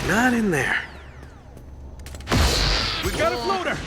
Not in there. We've got a floater!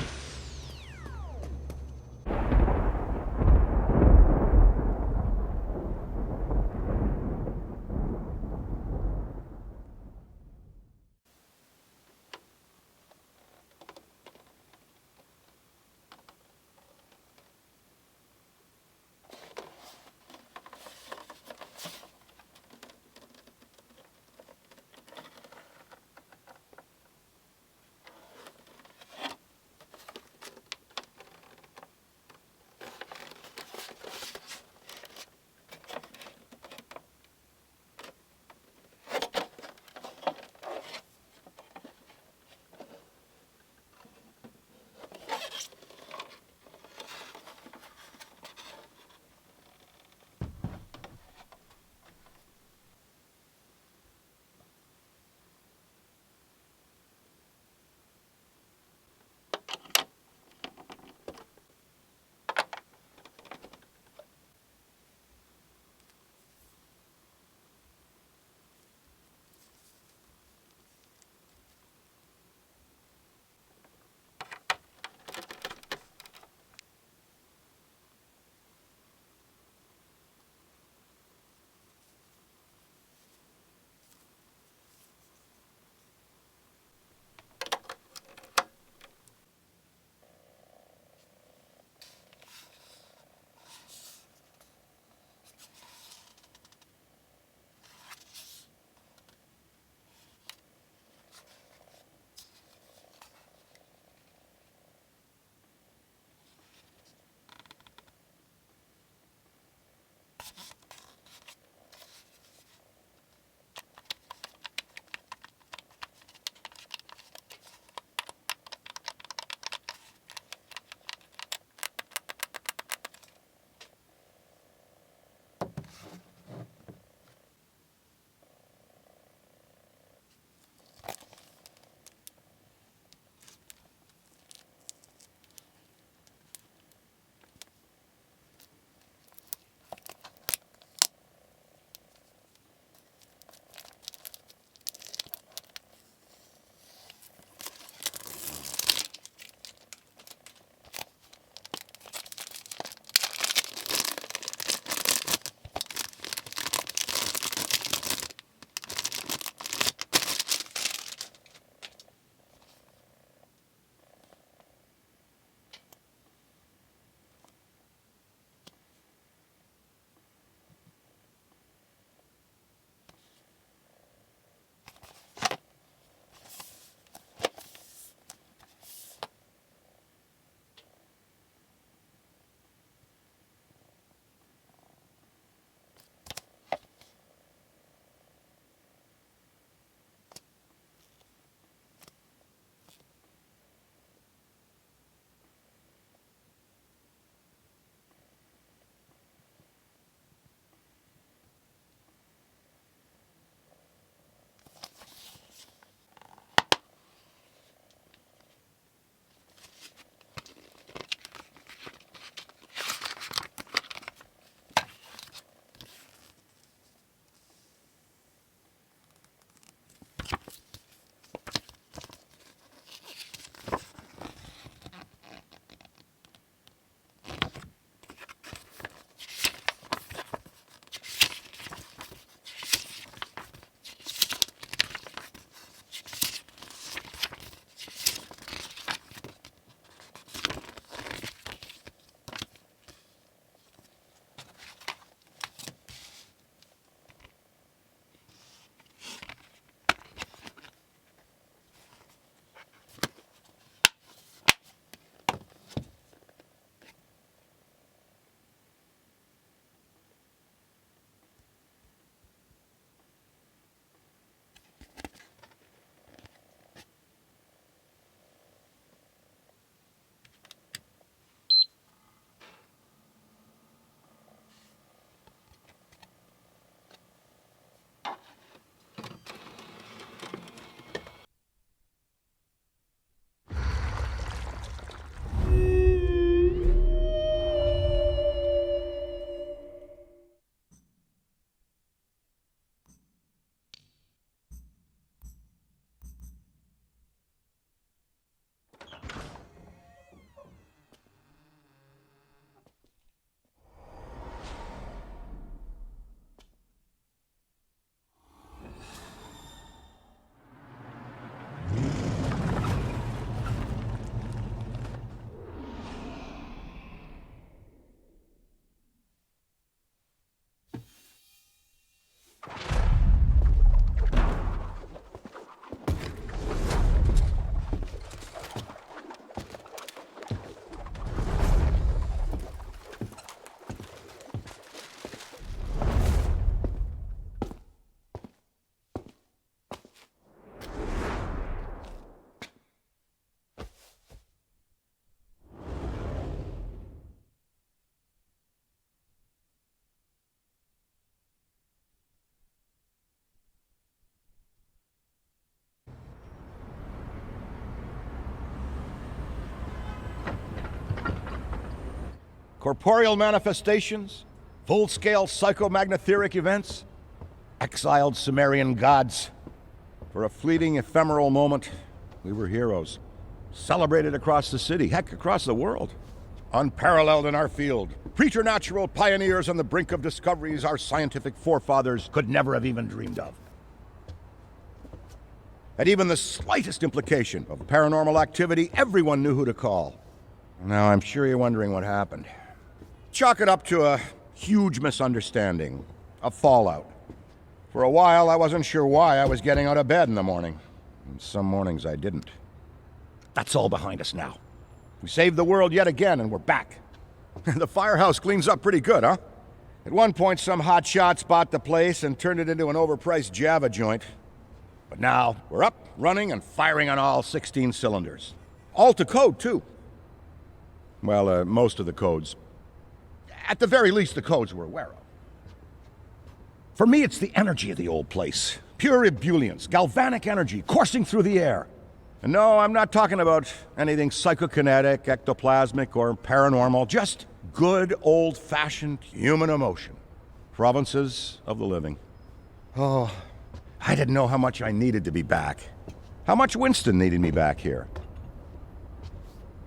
corporeal manifestations, full-scale psychomagnetheric events, exiled Sumerian gods. For a fleeting, ephemeral moment, we were heroes. Celebrated across the city, heck, across the world. Unparalleled in our field. Preternatural pioneers on the brink of discoveries our scientific forefathers could never have even dreamed of. At even the slightest implication of paranormal activity, everyone knew who to call. Now, I'm sure you're wondering what happened. Chalk it up to a huge misunderstanding, a fallout. For a while, I wasn't sure why I was getting out of bed in the morning. And some mornings I didn't. That's all behind us now. We saved the world yet again, and we're back. The firehouse cleans up pretty good, huh? At one point, some hotshots bought the place and turned it into an overpriced Java joint. But now, we're up, running, and firing on all 16 cylinders. All to code, too. Well, most of the codes. At the very least, the codes we're aware of. For me, it's the energy of the old place. Pure ebullience, galvanic energy coursing through the air. And no, I'm not talking about anything psychokinetic, ectoplasmic, or paranormal. Just good, old-fashioned human emotion. Provinces of the living. Oh, I didn't know how much I needed to be back. How much Winston needed me back here.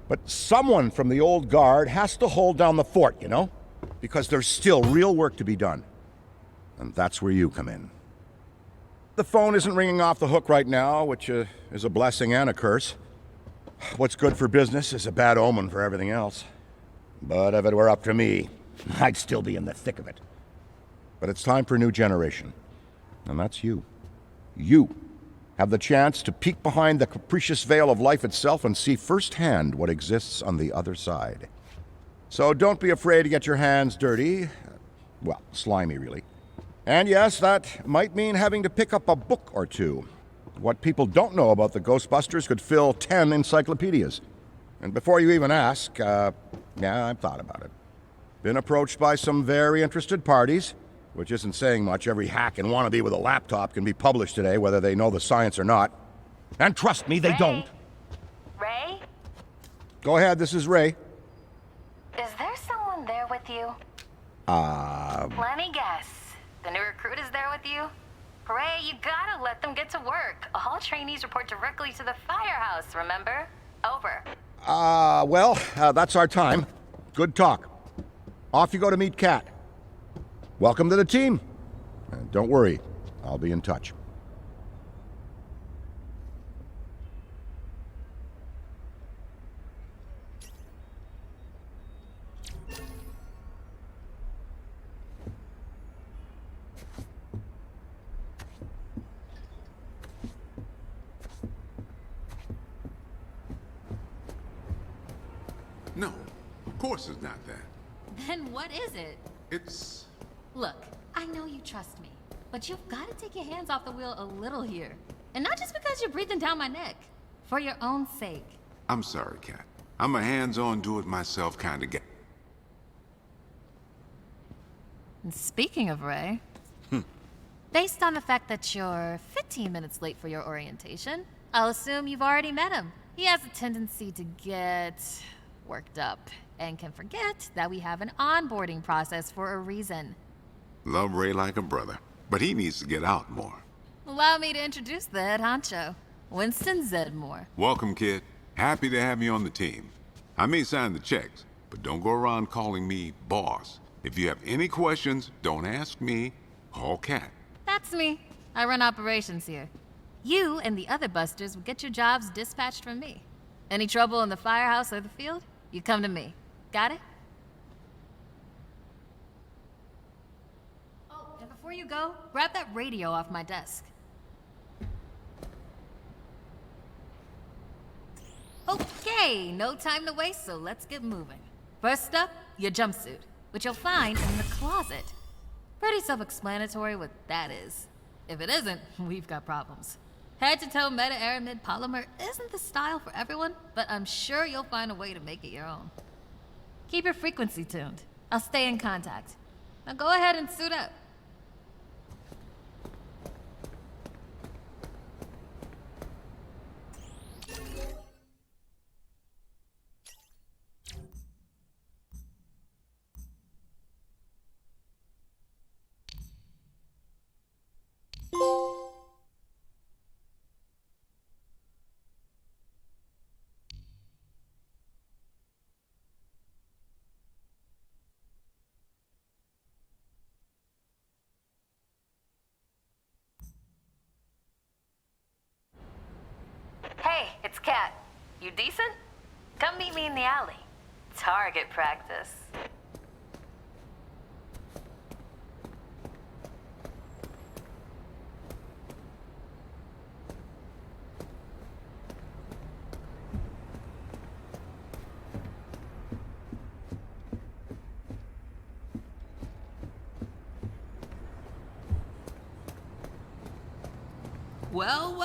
But someone from the old guard has to hold down the fort, you know? Because there's still real work to be done. And that's where you come in. The phone isn't ringing off the hook right now, which is a blessing and a curse. What's good for business is a bad omen for everything else. But if it were up to me, I'd still be in the thick of it. But it's time for a new generation. And that's you. You have the chance to peek behind the capricious veil of life itself and see firsthand what exists on the other side. So don't be afraid to get your hands dirty. Well, slimy, really. And yes, that might mean having to pick up a book or two. What people don't know about the Ghostbusters could fill 10 encyclopedias. And before you even ask, yeah, I've thought about it. Been approached by some very interested parties, which isn't saying much. Every hack and wannabe with a laptop can be published today, whether they know the science or not. And trust me, they don't. Ray? Go ahead, this is Ray. Is there someone there with you? Let me guess. The new recruit is there with you? Ray, you gotta let them get to work. All trainees report directly to the firehouse, remember? Over. Well, that's our time. Good talk. Off you go to meet Kat. Welcome to the team. Don't worry, I'll be in touch. No, of course it's not that. Then what is it? It's... Look, I know you trust me, but you've got to take your hands off the wheel a little here. And not just because you're breathing down my neck. For your own sake. I'm sorry, Kat. I'm a hands-on, do-it-myself kind of guy. And speaking of Ray, based on the fact that you're 15 minutes late for your orientation, I'll assume you've already met him. He has a tendency to get worked up and can forget that we have an onboarding process for a reason. Love Ray like a brother, but he needs to get out more. Allow me to introduce the head honcho, Winston Zedmore. Welcome, kid. Happy to have you on the team. I may sign the checks, but don't go around calling me boss. If you have any questions, don't ask me, call Kat. That's me. I run operations here. You and the other busters will get your jobs dispatched from me. Any trouble in the firehouse or the field? You come to me. Got it? Oh, and before you go, grab that radio off my desk. Okay, no time to waste, so let's get moving. First up, your jumpsuit, which you'll find in the closet. Pretty self-explanatory what that is. If it isn't, we've got problems. Head-to-toe meta-aramid polymer isn't the style for everyone, but I'm sure you'll find a way to make it your own. Keep your frequency tuned. I'll stay in contact. Now go ahead and suit up. It's Kat. You decent? Come meet me in the alley. Target practice. Well,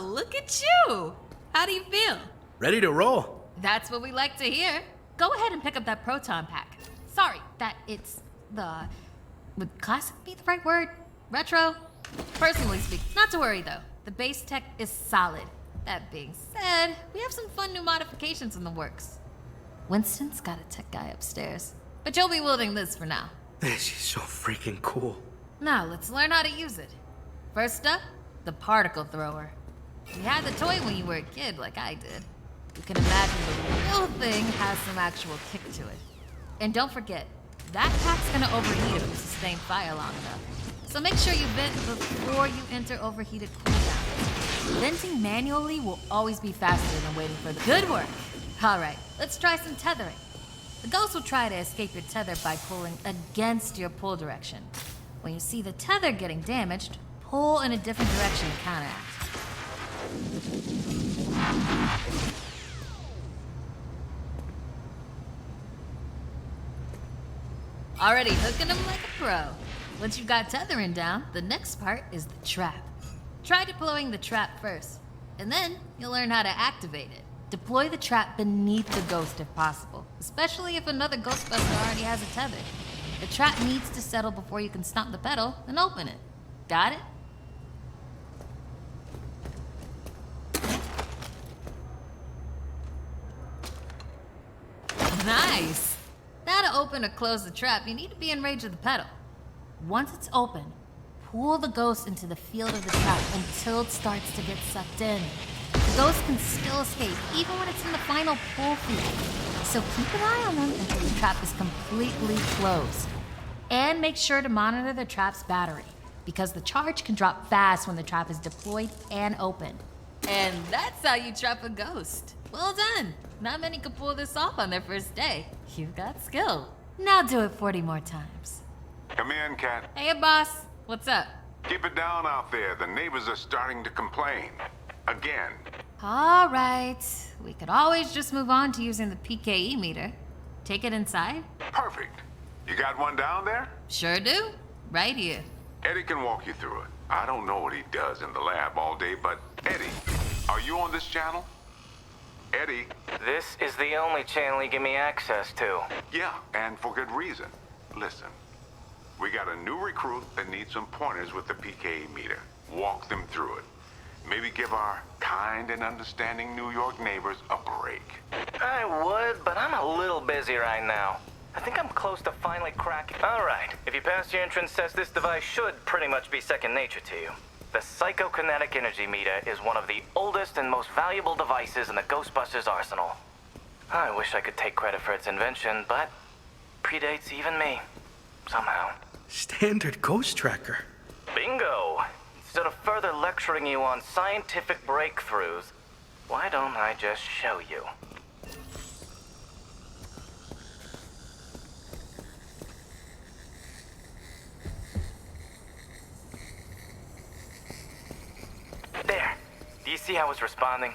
look at you! How do you feel? Ready to roll. That's what we like to hear. Go ahead and pick up that proton pack. Sorry, would classic be the right word? Retro? Personally speaking, not to worry though. The base tech is solid. That being said, we have some fun new modifications in the works. Winston's got a tech guy upstairs, but you'll be wielding this for now. This is so freaking cool. Now, let's learn how to use it. First up, the particle thrower. You had the toy when you were a kid, like I did. You can imagine the real thing has some actual kick to it. And don't forget, that pack's gonna overheat if you sustain fire long enough. So make sure you vent before you enter overheated cooldown. Venting manually will always be faster than waiting for the good work. Alright, let's try some tethering. The ghost will try to escape your tether by pulling against your pull direction. When you see the tether getting damaged, pull in a different direction to counteract. Already hooking them like a pro. Once you've got tethering down, the next part is the trap. Try deploying the trap first, and then you'll learn how to activate it. Deploy the trap beneath the ghost if possible, especially if another Ghostbuster already has a tether. The trap needs to settle before you can stomp the pedal and open it. Got it? Nice! Now to open or close the trap, you need to be in range of the pedal. Once it's open, pull the ghost into the field of the trap until it starts to get sucked in. The ghost can still escape, even when it's in the final pull field. So keep an eye on them until the trap is completely closed. And make sure to monitor the trap's battery, because the charge can drop fast when the trap is deployed and opened. And that's how you trap a ghost. Well done! Not many can pull this off on their first day. You've got skill. Now do it 40 more times. Come in, Kat. Hey, boss. What's up? Keep it down out there. The neighbors are starting to complain. Again. All right. We could always just move on to using the PKE meter. Take it inside? Perfect. You got one down there? Sure do. Right here. Eddie can walk you through it. I don't know what he does in the lab all day, but Eddie, are you on this channel? Eddie? This is the only channel you give me access to. Yeah, and for good reason. Listen, we got a new recruit that needs some pointers with the PKE meter. Walk them through it. Maybe give our kind and understanding New York neighbors a break. I would, but I'm a little busy right now. I think I'm close to finally cracking. All right, if you pass your entrance test, this device should pretty much be second nature to you. The psychokinetic energy meter is one of the oldest and most valuable devices in the Ghostbusters arsenal. I wish I could take credit for its invention, but predates even me, somehow. Standard ghost tracker. Bingo! Instead of further lecturing you on scientific breakthroughs, why don't I just show you? There. Do you see how it's responding?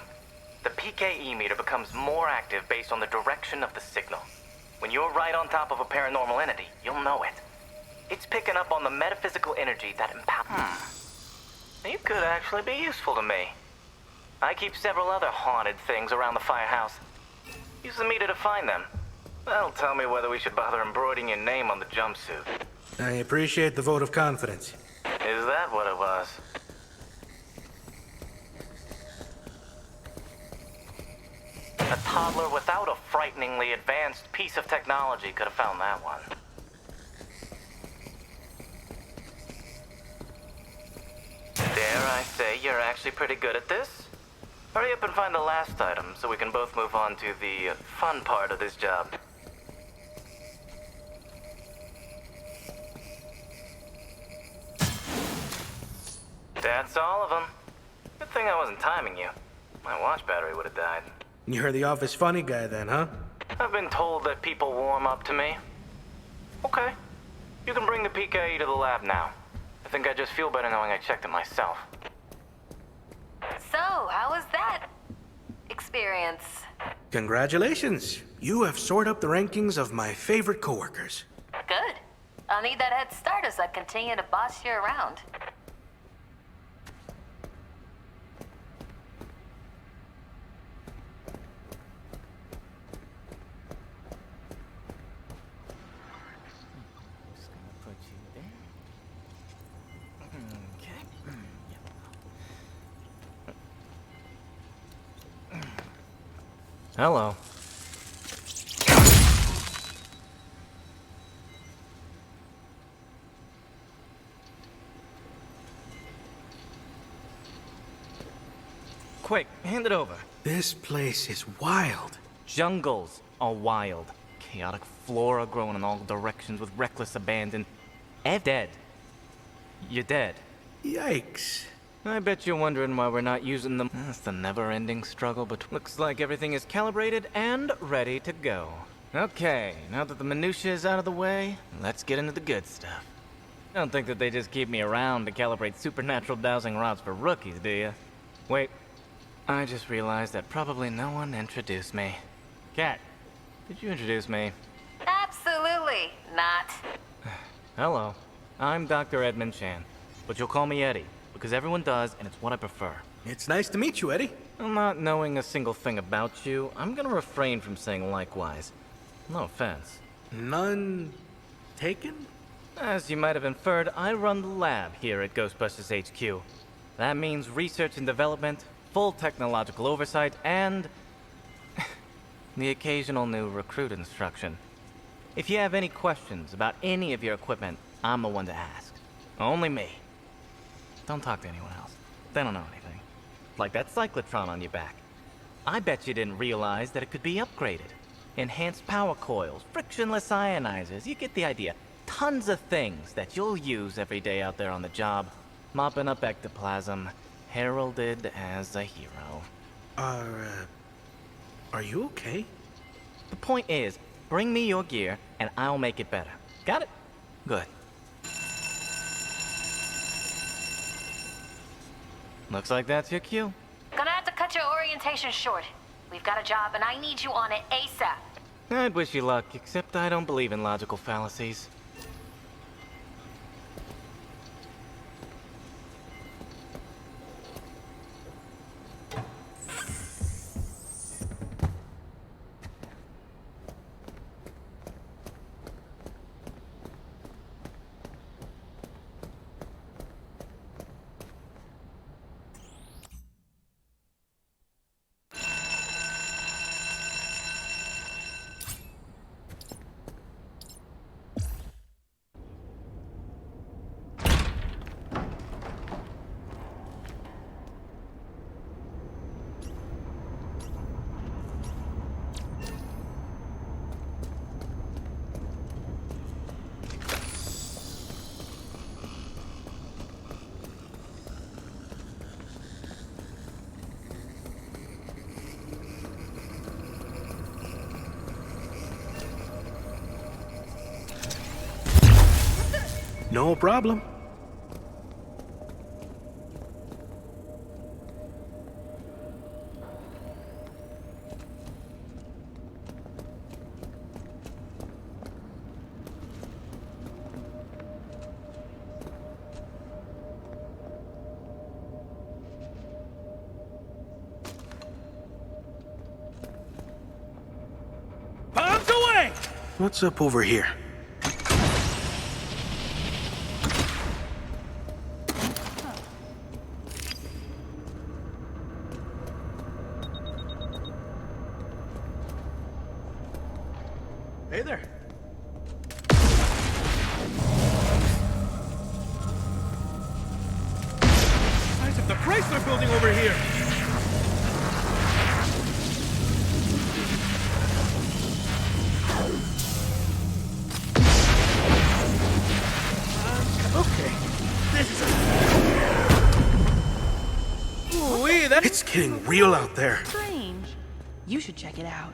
The PKE meter becomes more active based on the direction of the signal. When you're right on top of a paranormal entity, you'll know it. It's picking up on the metaphysical energy that empowers. You could actually be useful to me. I keep several other haunted things around the firehouse. Use the meter to find them. That'll tell me whether we should bother embroidering your name on the jumpsuit. I appreciate the vote of confidence. Is that what it was? A toddler without a frighteningly advanced piece of technology could have found that one. Dare I say you're actually pretty good at this? Hurry up and find the last item so we can both move on to the fun part of this job. That's all of them. Good thing I wasn't timing you. My watch battery would have died. You're the office funny guy then, huh? I've been told that people warm up to me. Okay. You can bring the PKE to the lab now. I think I just feel better knowing I checked it myself. So, how was that experience? Congratulations. You have soared up the rankings of my favorite coworkers. Good. I'll need that head start as I continue to boss you around. Hello. Quick, hand it over. This place is wild. Jungles are wild. Chaotic flora growing in all directions with reckless abandon. Ed dead. You're dead. Yikes. I bet you're wondering why we're not using them. That's the never-ending struggle, but looks like everything is calibrated and ready to go. Okay, now that the minutia is out of the way, let's get into the good stuff. I don't think that they just keep me around to calibrate supernatural dowsing rods for rookies, do you? Wait, I just realized that probably no one introduced me. Kat, did you introduce me? Absolutely not. Hello, I'm Dr. Edmund Chan, but you'll call me Eddie, because everyone does, and it's what I prefer. It's nice to meet you, Eddie. Not knowing a single thing about you, I'm gonna refrain from saying likewise. No offense. None taken? As you might have inferred, I run the lab here at Ghostbusters HQ. That means research and development, full technological oversight, and the occasional new recruit instruction. If you have any questions about any of your equipment, I'm the one to ask. Only me. Don't talk to anyone else. They don't know anything. Like that cyclotron on your back. I bet you didn't realize that it could be upgraded. Enhanced power coils, frictionless ionizers, you get the idea. Tons of things that you'll use every day out there on the job. Mopping up ectoplasm, heralded as a hero. Are you okay? The point is, bring me your gear and I'll make it better. Got it? Good. Looks like that's your cue. Gonna have to cut your orientation short. We've got a job and I need you on it ASAP. I'd wish you luck, except I don't believe in logical fallacies. No problem. Bombs away! What's up over here? Hey there. Size of the Chrysler building over here. Okay. This is Ooh-wee, that It's getting real out there. Strange. You should check it out.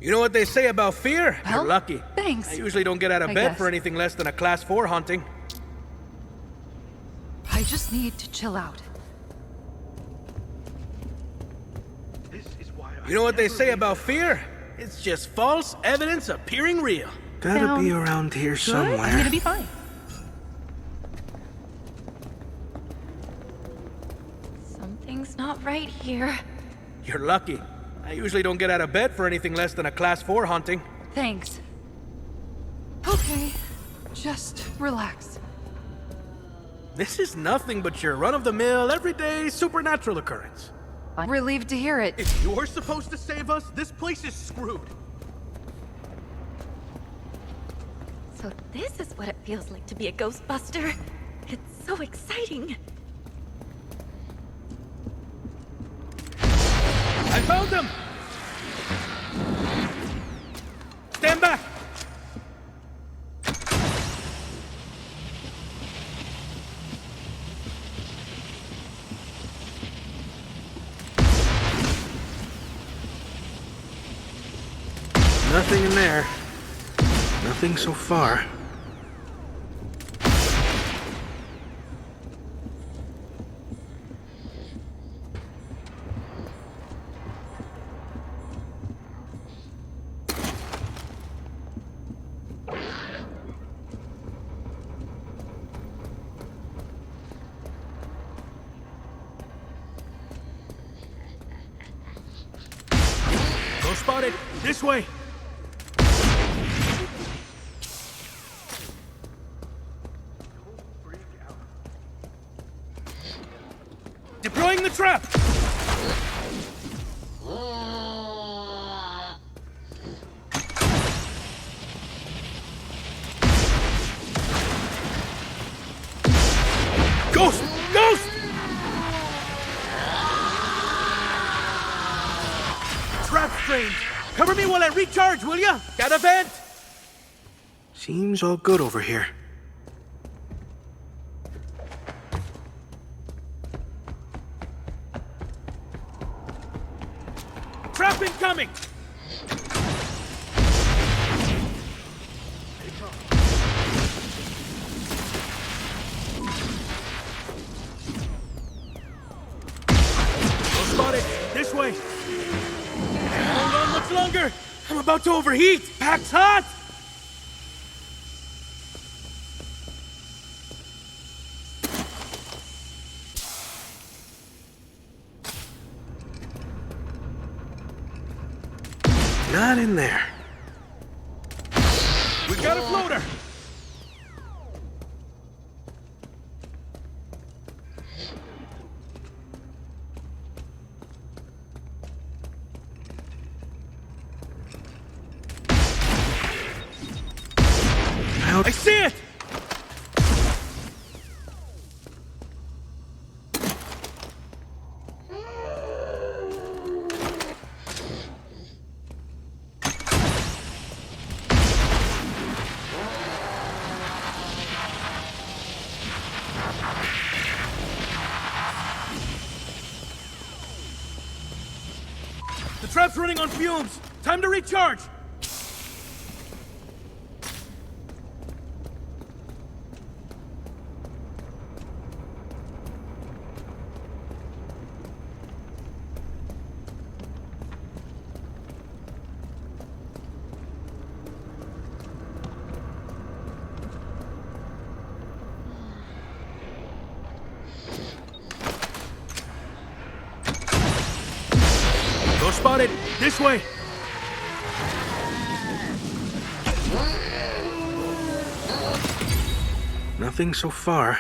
You know what they say about fear? Well, You're lucky. thanks. I usually don't get out of I bed guess. for anything less than a Class 4 haunting. I just need to chill out. You know what they say about fear? It's just false evidence appearing real. Gotta be around here Good? somewhere. I'm gonna be fine. Something's not right here. You're lucky. I usually don't get out of bed for anything less than a Class 4 haunting. Thanks. Okay, just relax. This is nothing but your run-of-the-mill, everyday supernatural occurrence. I'm relieved to hear it. If you're supposed to save us, this place is screwed. So this is what it feels like to be a Ghostbuster. It's so exciting. I found them! Stand back! Nothing in there. Nothing so far. Go spotted! This way! Deploying the trap! Ghost! Ghost! Trap strange! Cover me while I recharge, will ya? Got a vent? Seems all good over here. Trap incoming! Go spotted! This way! Hold on much longer! I'm about to overheat! Pack's hot! Not in there. We've got a floater! I see it! The trap's running on fumes! Time to recharge! Go spotted! This way! Nothing so far.